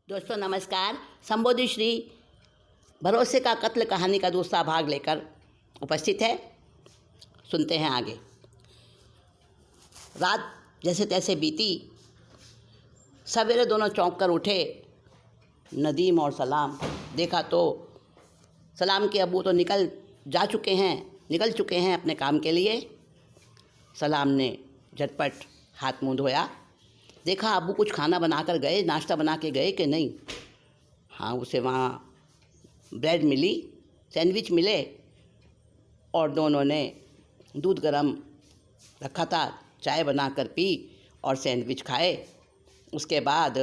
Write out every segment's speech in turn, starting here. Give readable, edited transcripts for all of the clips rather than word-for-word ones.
दोस्तों नमस्कार। संबोधि श्री भरोसे का कत्ल कहानी का दूसरा भाग लेकर उपस्थित है। सुनते हैं आगे। रात जैसे तैसे बीती। सवेरे दोनों चौंक कर उठे। नदीम और सलाम देखा तो सलाम के अब्बू तो निकल चुके हैं अपने काम के लिए। सलाम ने झटपट हाथ मुंह धोया। देखा अब्बू कुछ खाना बना कर गए, नाश्ता बना के गए कि नहीं। हाँ, उसे वहाँ ब्रेड मिली, सैंडविच मिले और दोनों ने दूध गरम रखा था, चाय बनाकर पी और सैंडविच खाए। उसके बाद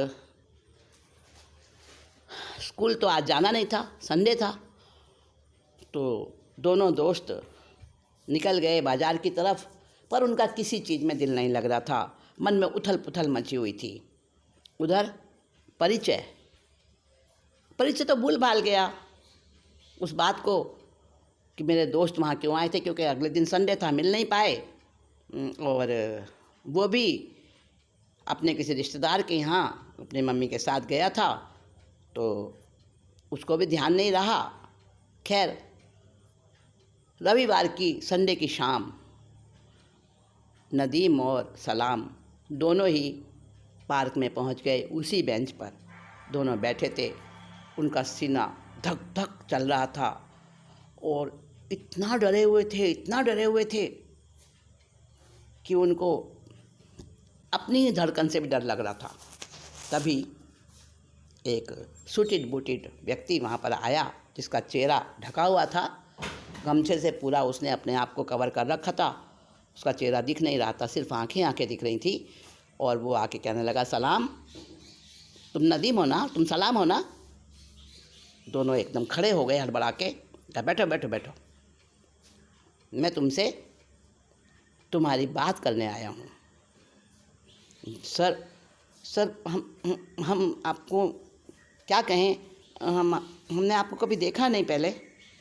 स्कूल तो आज जाना नहीं था, संडे था, तो दोनों दोस्त निकल गए बाज़ार की तरफ। पर उनका किसी चीज़ में दिल नहीं लग रहा था। मन में उथल पुथल मची हुई थी। उधर परिचय तो भूल भाल गया उस बात को कि मेरे दोस्त वहाँ क्यों आए थे, क्योंकि अगले दिन संडे था, मिल नहीं पाए। और वो भी अपने किसी रिश्तेदार के यहाँ अपनी मम्मी के साथ गया था, तो उसको भी ध्यान नहीं रहा। खैर, रविवार की संडे की शाम नदीम और सलाम दोनों ही पार्क में पहुंच गए। उसी बेंच पर दोनों बैठे थे। उनका सीना धक धक चल रहा था और इतना डरे हुए थे कि उनको अपनी ही धड़कन से भी डर लग रहा था। तभी एक सूटेड बूटेड व्यक्ति वहाँ पर आया, जिसका चेहरा ढका हुआ था। गमछे से पूरा उसने अपने आप को कवर कर रखा था। उसका चेहरा दिख नहीं रहा था, सिर्फ आंखें दिख रही थी। और वो आके कहने लगा, सलाम, तुम नदीम हो ना, तुम सलाम हो ना। दोनों एकदम खड़े हो गए हड़बड़ा के। बैठो बैठो बैठो, मैं तुमसे तुम्हारी बात करने आया हूँ। सर हम आपको क्या कहें, हमने आपको कभी देखा नहीं पहले।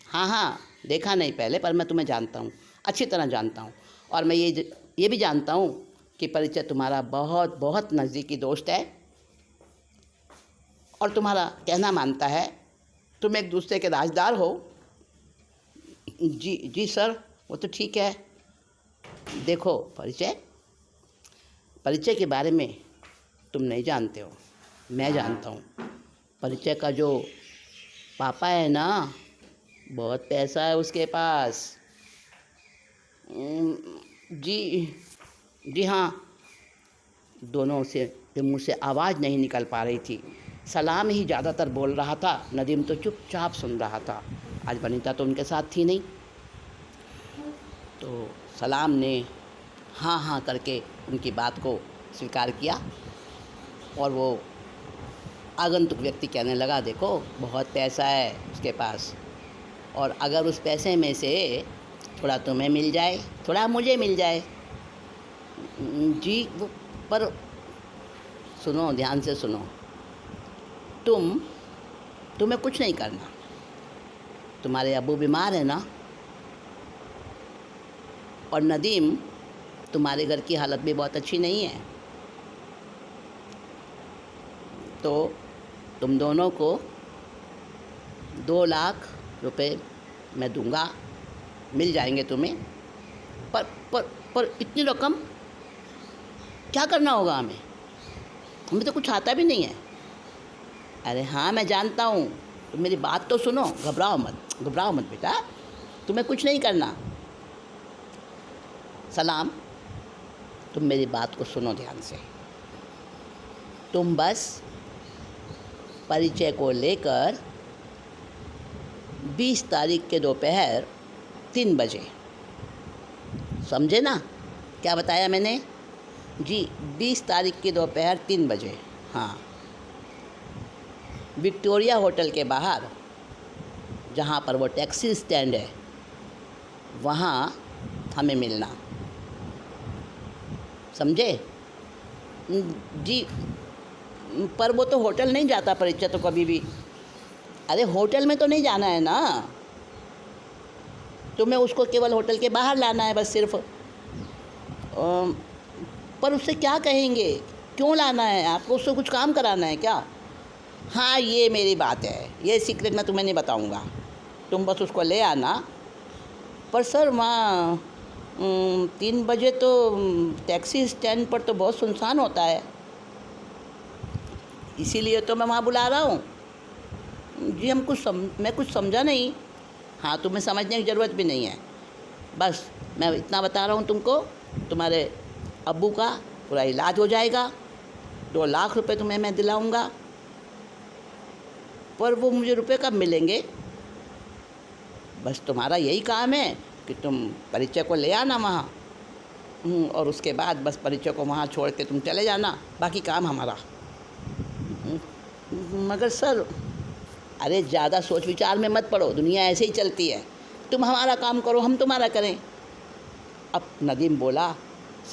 हाँ, देखा नहीं पहले, पर मैं तुम्हें जानता हूँ, अच्छी तरह जानता हूँ। और मैं ये भी जानता हूँ कि परिचय तुम्हारा बहुत बहुत नज़दीकी दोस्त है और तुम्हारा कहना मानता है। तुम एक दूसरे के राजदार हो। जी सर, वो तो ठीक है। देखो परिचय के बारे में तुम नहीं जानते हो, मैं जानता हूँ। परिचय का जो पापा है ना, बहुत पैसा है उसके पास। जी हाँ। दोनों के मुँह से आवाज़ नहीं निकल पा रही थी। सलाम ही ज़्यादातर बोल रहा था, नदीम तो चुपचाप सुन रहा था। आज वनीता तो उनके साथ थी नहीं। तो सलाम ने हाँ करके उनकी बात को स्वीकार किया और वो आगंतुक व्यक्ति कहने लगा, देखो बहुत पैसा है उसके पास, और अगर उस पैसे में से थोड़ा तुम्हें मिल जाए, थोड़ा मुझे मिल जाए। जी वो, पर सुनो, ध्यान से सुनो। तुम्हें कुछ नहीं करना। तुम्हारे अब्बू बीमार है ना, और नदीम, तुम्हारे घर की हालत भी बहुत अच्छी नहीं है। तो तुम दोनों को 2 लाख रुपए मैं दूंगा, मिल जाएंगे तुम्हें। पर इतनी रकम क्या करना होगा हमें तो कुछ आता भी नहीं है। अरे हाँ, मैं जानता हूँ, तुम मेरी बात तो सुनो, घबराओ मत बेटा, तुम्हें कुछ नहीं करना। सलाम, तुम मेरी बात को सुनो ध्यान से। तुम बस परिचय को लेकर 20 तारीख के दोपहर 3 बजे, समझे ना क्या बताया मैंने? जी, 20 तारीख की दोपहर 3 बजे। हाँ, विक्टोरिया होटल के बाहर, जहाँ पर वो टैक्सी स्टैंड है, वहाँ हमें मिलना, समझे? जी, पर वो तो होटल नहीं जाता परिचय तो कभी भी। अरे होटल में तो नहीं जाना है ना, तुम्हें उसको केवल होटल के बाहर लाना है बस, सिर्फ। पर उससे क्या कहेंगे, क्यों लाना है आपको? उससे कुछ काम कराना है क्या? हाँ, ये मेरी बात है, ये सीक्रेट मैं तुम्हें नहीं बताऊँगा, तुम बस उसको ले आना। पर सर वहाँ 3 बजे तो टैक्सी स्टैंड पर तो बहुत सुनसान होता है, इसीलिए तो मैं वहाँ बुला रहा हूँ। जी मैं कुछ समझा नहीं। हाँ, तुम्हें समझने की ज़रूरत भी नहीं है, बस मैं इतना बता रहा हूँ तुमको, तुम्हारे अब्बू का पूरा इलाज हो जाएगा, 2 लाख रुपए तुम्हें मैं दिलाऊँगा। पर वो मुझे रुपए कब मिलेंगे? बस तुम्हारा यही काम है कि तुम परिचय को ले आना वहाँ, और उसके बाद बस परिचय को वहाँ छोड़ के तुम चले जाना, बाकी काम हमारा। मगर सर, अरे ज़्यादा सोच विचार में मत पड़ो, दुनिया ऐसे ही चलती है, तुम हमारा काम करो, हम तुम्हारा करें। अब नदीम बोला,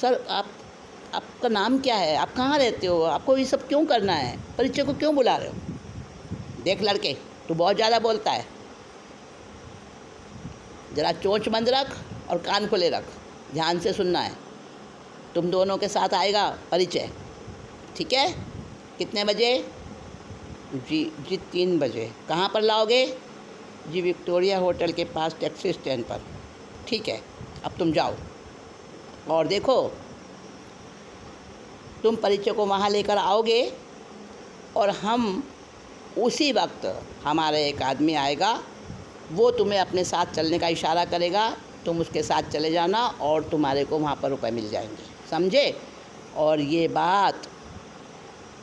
सर आपका नाम क्या है, आप कहाँ रहते हो, आपको ये सब क्यों करना है, परिचय को क्यों बुला रहे हो? देख लड़के, तू बहुत ज़्यादा बोलता है, ज़रा चोंच बंद रख और कान खुले रख, ध्यान से सुनना है। तुम दोनों के साथ आएगा परिचय, ठीक है? कितने बजे? जी 3 बजे। कहाँ पर लाओगे? जी विक्टोरिया होटल के पास टैक्सी स्टैंड पर। ठीक है, अब तुम जाओ और देखो, तुम परिचय को वहाँ लेकर आओगे और हम उसी वक्त, हमारा एक आदमी आएगा, वो तुम्हें अपने साथ चलने का इशारा करेगा, तुम उसके साथ चले जाना और तुम्हारे को वहाँ पर रुपए मिल जाएंगे, समझे? और ये बात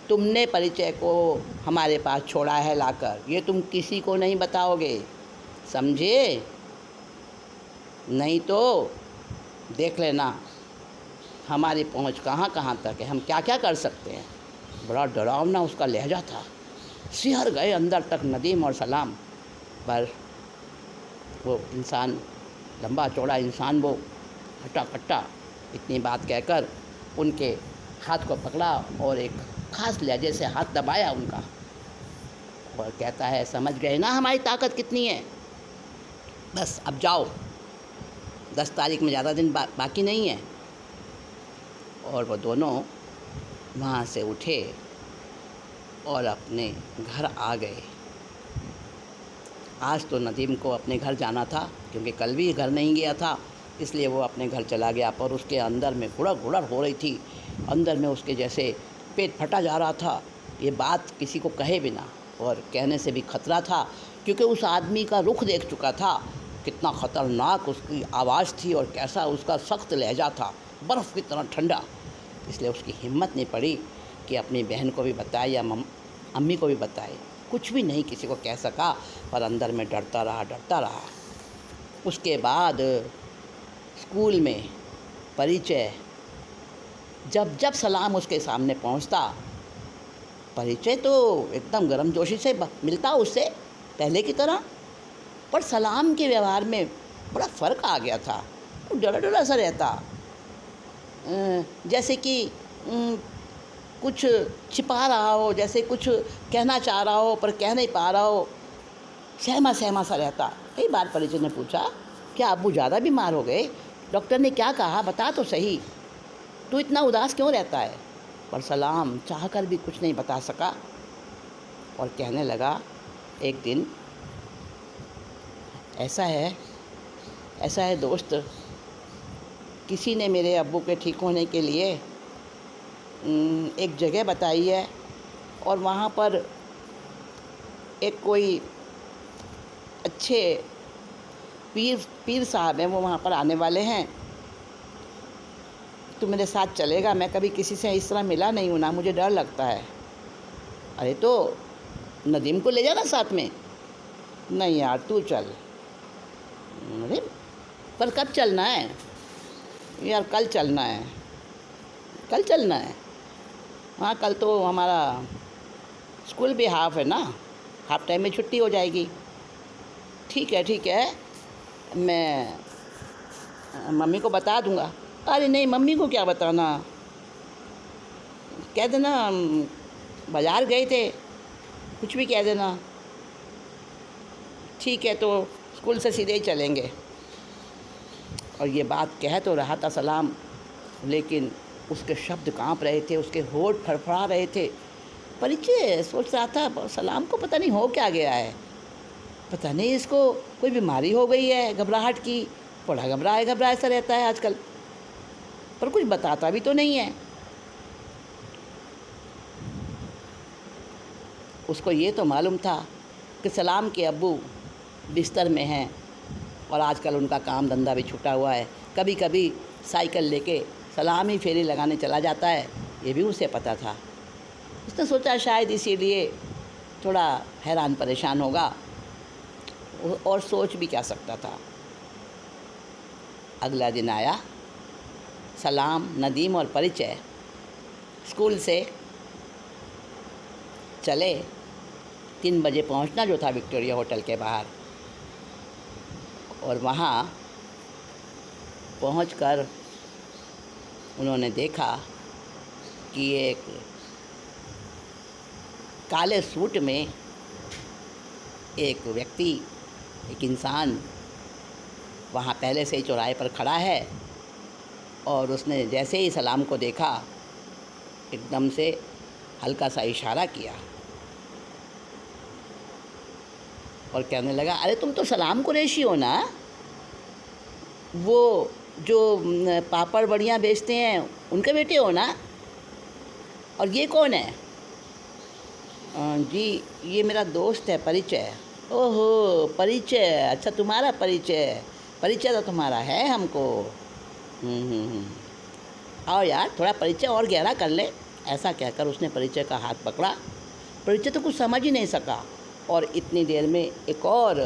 तुमने परिचय को हमारे पास छोड़ा है लाकर, ये तुम किसी को नहीं बताओगे, समझे? नहीं तो देख लेना हमारी पहुंच कहाँ कहाँ तक है, हम क्या क्या कर सकते हैं। बड़ा डरावना उसका लहजा था, सिहर गए अंदर तक नदीम और सलाम। पर वो इंसान, लंबा चौड़ा इंसान, वो हट्टा कट्टा इतनी बात कहकर उनके हाथ को पकड़ा और एक ख़ास लहजे से हाथ दबाया उनका, और कहता है, समझ गए ना हमारी ताकत कितनी है? बस अब जाओ, 10 तारीख में ज़्यादा दिन बाकी नहीं है। और वो दोनों वहाँ से उठे और अपने घर आ गए। आज तो नदीम को अपने घर जाना था, क्योंकि कल भी घर नहीं गया था, इसलिए वो अपने घर चला गया। पर उसके अंदर में गुड़र गुड़र हो रही थी, अंदर में उसके जैसे पेट फटा जा रहा था। ये बात किसी को कहे बिना, और कहने से भी खतरा था, क्योंकि उस आदमी का रुख देख चुका था, कितना ख़तरनाक उसकी आवाज़ थी और कैसा उसका सख्त लहजा था, बर्फ़ की तरह ठंडा। इसलिए उसकी हिम्मत नहीं पड़ी कि अपनी बहन को भी बताए या अम्मी को भी बताए। कुछ भी नहीं किसी को कह सका, पर अंदर में डरता रहा। उसके बाद स्कूल में परिचय, जब सलाम उसके सामने पहुंचता, परिचय तो एकदम गर्मजोशी से मिलता उससे पहले की तरह, पर सलाम के व्यवहार में बड़ा फ़र्क आ गया था। वो डरा सा रहता, जैसे कि कुछ छिपा रहा हो, जैसे कुछ कहना चाह रहा हो पर कह नहीं पा रहा हो, सहमा सा रहता। कई बार परिचय ने पूछा, क्या अब्बू ज़्यादा बीमार हो गए? डॉक्टर ने क्या कहा, बता तो सही, तू इतना उदास क्यों रहता है? पर सलाम चाहकर भी कुछ नहीं बता सका और कहने लगा, एक दिन ऐसा है दोस्त, किसी ने मेरे अब्बू के ठीक होने के लिए एक जगह बताई है, और वहाँ पर एक कोई अच्छे पीर साहब हैं, वो वहाँ पर आने वाले हैं, तो मेरे साथ चलेगा? मैं कभी किसी से इस तरह मिला नहीं हूँ ना, मुझे डर लगता है। अरे तो नदीम को ले जाना साथ में। नहीं यार, तू चल। अरे पर कब चलना है यार? कल चलना है। हाँ, कल तो हमारा स्कूल भी हाफ है ना, हाफ टाइम में छुट्टी हो जाएगी। ठीक है, मैं मम्मी को बता दूँगा। अरे नहीं, मम्मी को क्या बताना, कह देना बाज़ार गए थे, कुछ भी कह देना। ठीक है, तो स्कूल से सीधे ही चलेंगे। और ये बात कह तो रहा था सलाम, लेकिन उसके शब्द कांप रहे थे, उसके होठ फड़फड़ा रहे थे, परिचय सोच रहा था, सलाम को पता नहीं हो क्या गया है, पता नहीं इसको कोई बीमारी हो गई है घबराहट की, बड़ा घबराए सा रहता है आजकल, पर कुछ बताता भी तो नहीं है। उसको ये तो मालूम था कि सलाम के अब्बू बिस्तर में हैं और आजकल उनका काम धंधा भी छूटा हुआ है। कभी कभी साइकिल लेके सलाम ही फेरी लगाने चला जाता है, ये भी उसे पता था। उसने सोचा शायद इसीलिए थोड़ा हैरान परेशान होगा, और सोच भी क्या सकता था। अगला दिन आया। सलाम, नदीम और परिचय स्कूल से चले। 3 बजे पहुंचना जो था विक्टोरिया होटल के बाहर, और वहाँ पहुंचकर उन्होंने देखा कि एक काले सूट में एक व्यक्ति, एक इंसान वहाँ पहले से ही चौराहे पर खड़ा है, और उसने जैसे ही सलाम को देखा एकदम से हल्का सा इशारा किया और कहने लगा, अरे तुम तो सलाम कुरैशी हो ना, वो जो पापड़ बड़ियाँ बेचते हैं उनके बेटे हो ना, और ये कौन है? जी ये मेरा दोस्त है परिचय। ओहो परिचय, अच्छा तुम्हारा परिचय तो तुम्हारा है हमको। आओ यार थोड़ा परिचय और गहरा कर ले। ऐसा कहकर उसने परिचय का हाथ पकड़ा। परिचय तो कुछ समझ ही नहीं सका, और इतनी देर में एक और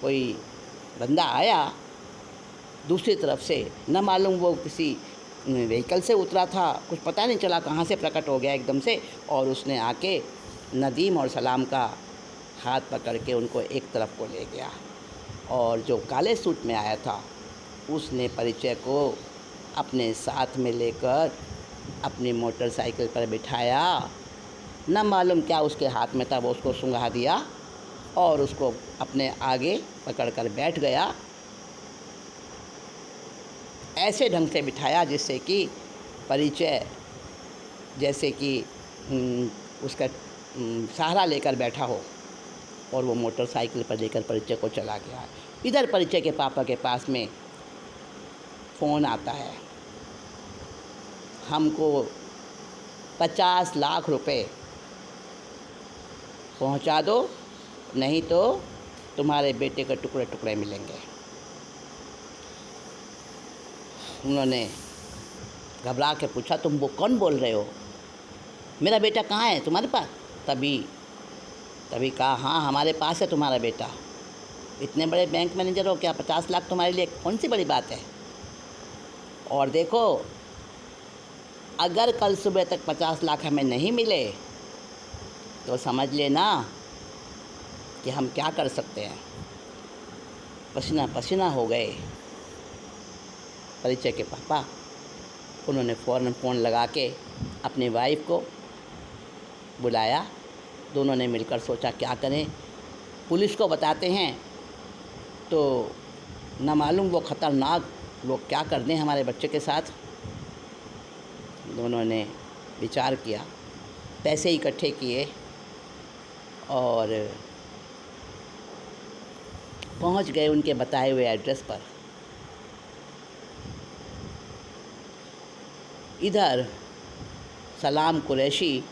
कोई बंदा आया दूसरी तरफ से। न मालूम वो किसी व्हीकल से उतरा था, कुछ पता नहीं चला कहाँ से प्रकट हो गया एकदम से, और उसने आके नदीम और सलाम का हाथ पकड़ के उनको एक तरफ को ले गया। और जो काले सूट में आया था उसने परिचय को अपने साथ में लेकर अपनी मोटरसाइकिल पर बिठाया। न मालूम क्या उसके हाथ में था, वो उसको सूंघा दिया और उसको अपने आगे पकड़कर बैठ गया। ऐसे ढंग से बिठाया जिससे कि परिचय जैसे कि उसका सहारा लेकर बैठा हो, और वो मोटरसाइकिल पर लेकर परिचय को चला गया। इधर परिचय के पापा के पास में फ़ोन आता है, हमको 50 लाख रुपए पहुंचा दो, नहीं तो तुम्हारे बेटे के टुकड़े टुकड़े मिलेंगे। उन्होंने घबरा के पूछा, तुम वो कौन बोल रहे हो? मेरा बेटा कहाँ है तुम्हारे पास? तभी कहा, हाँ हमारे पास है तुम्हारा बेटा। इतने बड़े बैंक मैनेजर हो, क्या 50 लाख तुम्हारे लिए कौन सी बड़ी बात है? और देखो अगर कल सुबह तक 50 लाख हमें नहीं मिले तो समझ लेना कि हम क्या कर सकते हैं। पसीना पसीना हो गए परिचय के पापा। उन्होंने फ़ौरन फ़ोन लगा के अपनी वाइफ को बुलाया। दोनों ने मिलकर सोचा क्या करें, पुलिस को बताते हैं तो न मालूम वो ख़तरनाक लोग क्या कर दें हमारे बच्चे के साथ। दोनों ने विचार किया, पैसे इकट्ठे किए और पहुंच गए उनके बताए हुए एड्रेस पर। इधर सलाम कुरैशी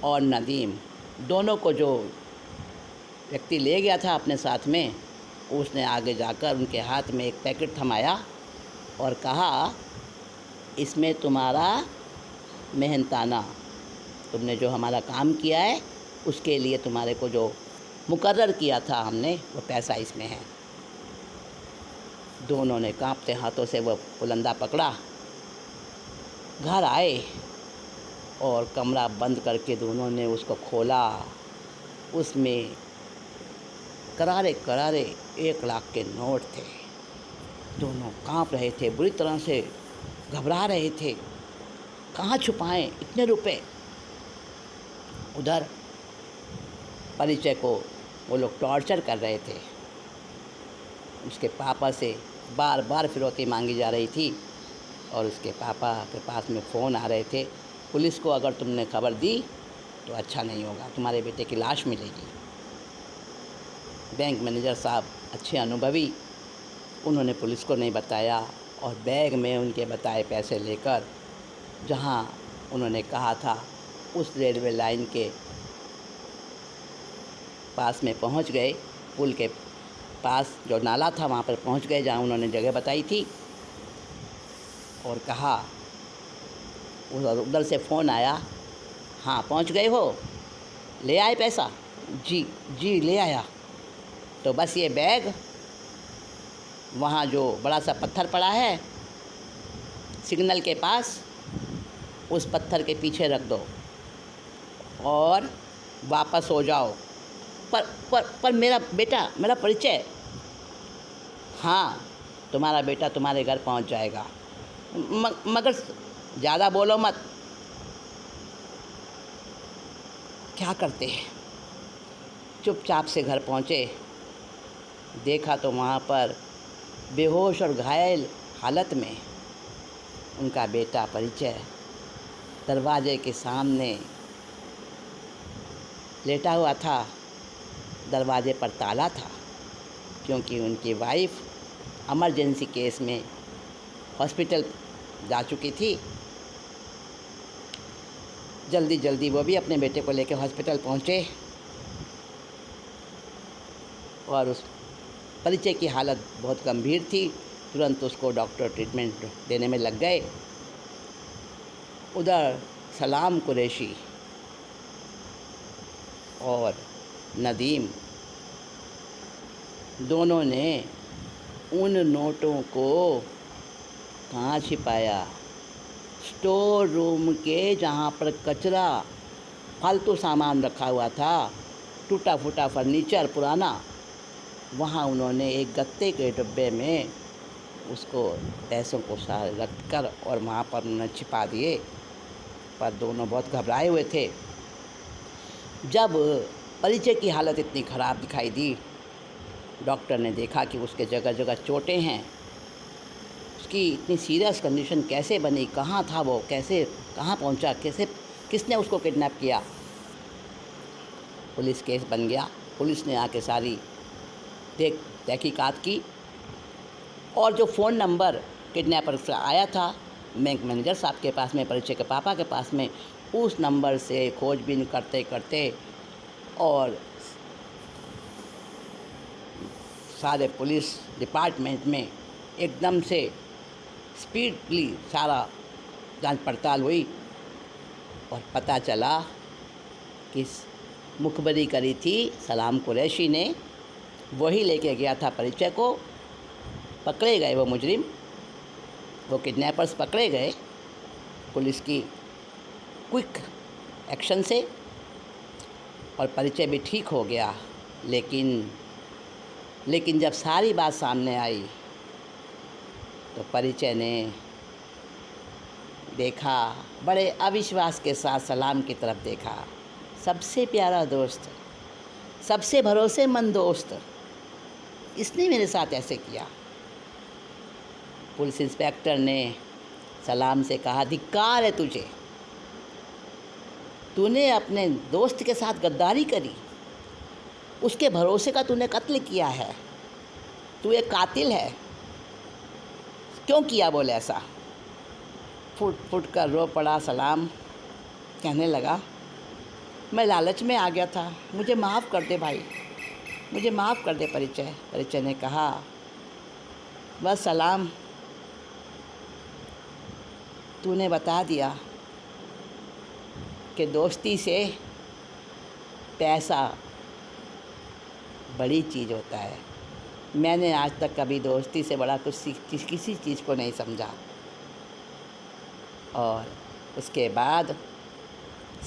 और नदीम दोनों को जो व्यक्ति ले गया था अपने साथ में, उसने आगे जाकर उनके हाथ में एक पैकेट थमाया और कहा, इसमें तुम्हारा मेहनताना, तुमने जो हमारा काम किया है उसके लिए तुम्हारे को जो मुकर्रर किया था हमने, वो पैसा इसमें है। दोनों ने कांपते हाथों से वो पुलंदा पकड़ा, घर आए और कमरा बंद करके दोनों ने उसको खोला। उसमें करारे करारे 1 लाख के नोट थे। दोनों कांप रहे थे, बुरी तरह से घबरा रहे थे, कहाँ छुपाएं इतने रुपए। उधर परिचय को वो लोग टॉर्चर कर रहे थे। उसके पापा से बार बार फिरौती मांगी जा रही थी और उसके पापा के पास में फ़ोन आ रहे थे, पुलिस को अगर तुमने खबर दी तो अच्छा नहीं होगा, तुम्हारे बेटे की लाश मिलेगी। बैंक मैनेजर साहब अच्छे अनुभवी, उन्होंने पुलिस को नहीं बताया और बैग में उनके बताए पैसे लेकर जहां उन्होंने कहा था उस रेलवे लाइन के पास में पहुंच गए। पुल के पास जो नाला था वहां पर पहुंच गए जहां उन्होंने जगह बताई थी और कहा, उधर से फ़ोन आया, हाँ पहुंच गए हो, ले आए पैसा? जी जी ले आया। तो बस ये बैग वहाँ जो बड़ा सा पत्थर पड़ा है सिग्नल के पास, उस पत्थर के पीछे रख दो और वापस हो जाओ। पर मेरा बेटा, मेरा परिचय। हाँ, तुम्हारा बेटा तुम्हारे घर पहुंच जाएगा, मगर ज़्यादा बोलो मत। क्या करते हैं, चुपचाप से घर पहुँचे। देखा तो वहाँ पर बेहोश और घायल हालत में उनका बेटा परिचय दरवाजे के सामने लेटा हुआ था। दरवाजे पर ताला था क्योंकि उनकी वाइफ इमरजेंसी केस में हॉस्पिटल जा चुकी थी। जल्दी जल्दी वो भी अपने बेटे को लेकर हॉस्पिटल पहुँचे और उस परिचय की हालत बहुत गंभीर थी। तुरंत उसको डॉक्टर ट्रीटमेंट देने में लग गए। उधर सलाम कुरैशी और नदीम दोनों ने उन नोटों को कहाँ छिपाया? स्टोर रूम के जहाँ पर कचरा फालतू सामान रखा हुआ था, टूटा फूटा फर्नीचर पुराना, वहाँ उन्होंने एक गत्ते के डिब्बे में उसको पैसों को सारे रख कर और वहाँ पर उन्होंने छिपा दिए। पर दोनों बहुत घबराए हुए थे। जब परिचय की हालत इतनी ख़राब दिखाई दी, डॉक्टर ने देखा कि उसके जगह जगह चोटें हैं। उसकी इतनी सीरियस कंडीशन कैसे बनी, कहाँ था वो, कैसे कहाँ पहुँचा, किसने उसको किडनैप किया? पुलिस केस बन गया। पुलिस ने आके सारी तहकीकात की और जो फ़ोन नंबर किडनैपर से आया था बैंक मैनेजर साहब के पास में, परिचय के पापा के पास में, उस नंबर से खोजबीन करते करते और सारे पुलिस डिपार्टमेंट में एकदम से स्पीडली सारा जांच पड़ताल हुई और पता चला कि मुखबरी करी थी सलाम कुरैशी ने, वही लेके गया था परिचय को। पकड़े गए वो मुजरिम, वो किडनैपर्स पकड़े गए पुलिस की क्विक एक्शन से और परिचय भी ठीक हो गया। लेकिन जब सारी बात सामने आई तो परिचय ने देखा, बड़े अविश्वास के साथ सलाम की तरफ देखा। सबसे प्यारा दोस्त, सबसे भरोसेमंद दोस्त, इसने मेरे साथ ऐसे किया। पुलिस इंस्पेक्टर ने सलाम से कहा, धिक्कार है तुझे, तूने अपने दोस्त के साथ गद्दारी करी, उसके भरोसे का तूने कत्ल किया है, तू एक कातिल है। क्यों किया बोले ऐसा? फुट फुट कर रो पड़ा सलाम। कहने लगा, मैं लालच में आ गया था, मुझे माफ़ कर दे भाई, मुझे माफ़ कर दे परिचय। परिचय ने कहा, बस सलाम, तूने बता दिया कि दोस्ती से पैसा बड़ी चीज़ होता है। मैंने आज तक कभी दोस्ती से बड़ा किसी चीज़ को नहीं समझा। और उसके बाद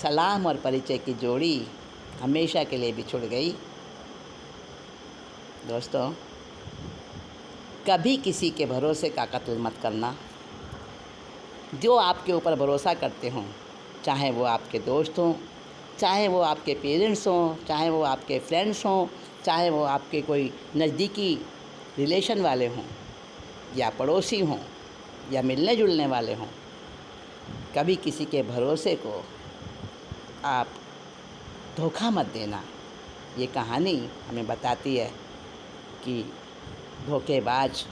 सलाम और परिचय की जोड़ी हमेशा के लिए बिछुड़ गई। दोस्तों, कभी किसी के भरोसे का कत्ल मत करना। जो आपके ऊपर भरोसा करते हों, चाहे वो आपके दोस्त हों, चाहे वो आपके पेरेंट्स हों, चाहे वो आपके फ्रेंड्स हों, चाहे वो आपके कोई नज़दीकी रिलेशन वाले हों या पड़ोसी हों या मिलने जुलने वाले हों, कभी किसी के भरोसे को आप धोखा मत देना। ये कहानी हमें बताती है कि धोखेबाज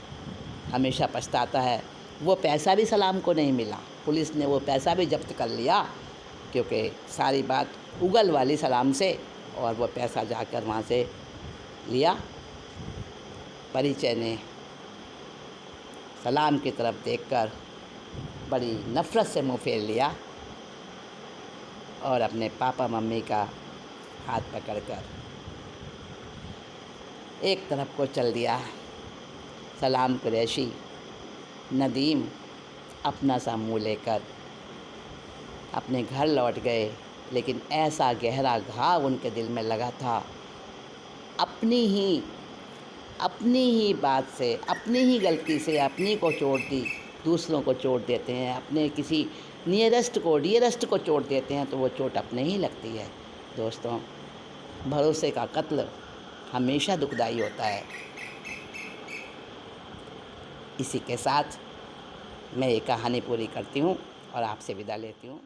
हमेशा पछताता है। वो पैसा भी सलाम को नहीं मिला, पुलिस ने वो पैसा भी जब्त कर लिया, क्योंकि सारी बात उगल वाली सलाम से, और वो पैसा जाकर वहाँ से लिया। परिचय ने सलाम की तरफ देखकर बड़ी नफ़रत से मुँह फेर लिया और अपने पापा मम्मी का हाथ पकड़कर एक तरफ को चल दिया। सलाम कुरैशी, नदीम अपना सा मुँह लेकर अपने घर लौट गए, लेकिन ऐसा गहरा घाव उनके दिल में लगा था। अपनी ही बात से, अपनी ही गलती से अपनी को चोट दी। दूसरों को चोट देते हैं, अपने किसी डियरेस्ट को चोट देते हैं तो वो चोट अपने ही लगती है। दोस्तों, भरोसे का कत्ल हमेशा दुखदाई होता है। इसी के साथ मैं ये कहानी पूरी करती हूँ और आपसे विदा लेती हूँ।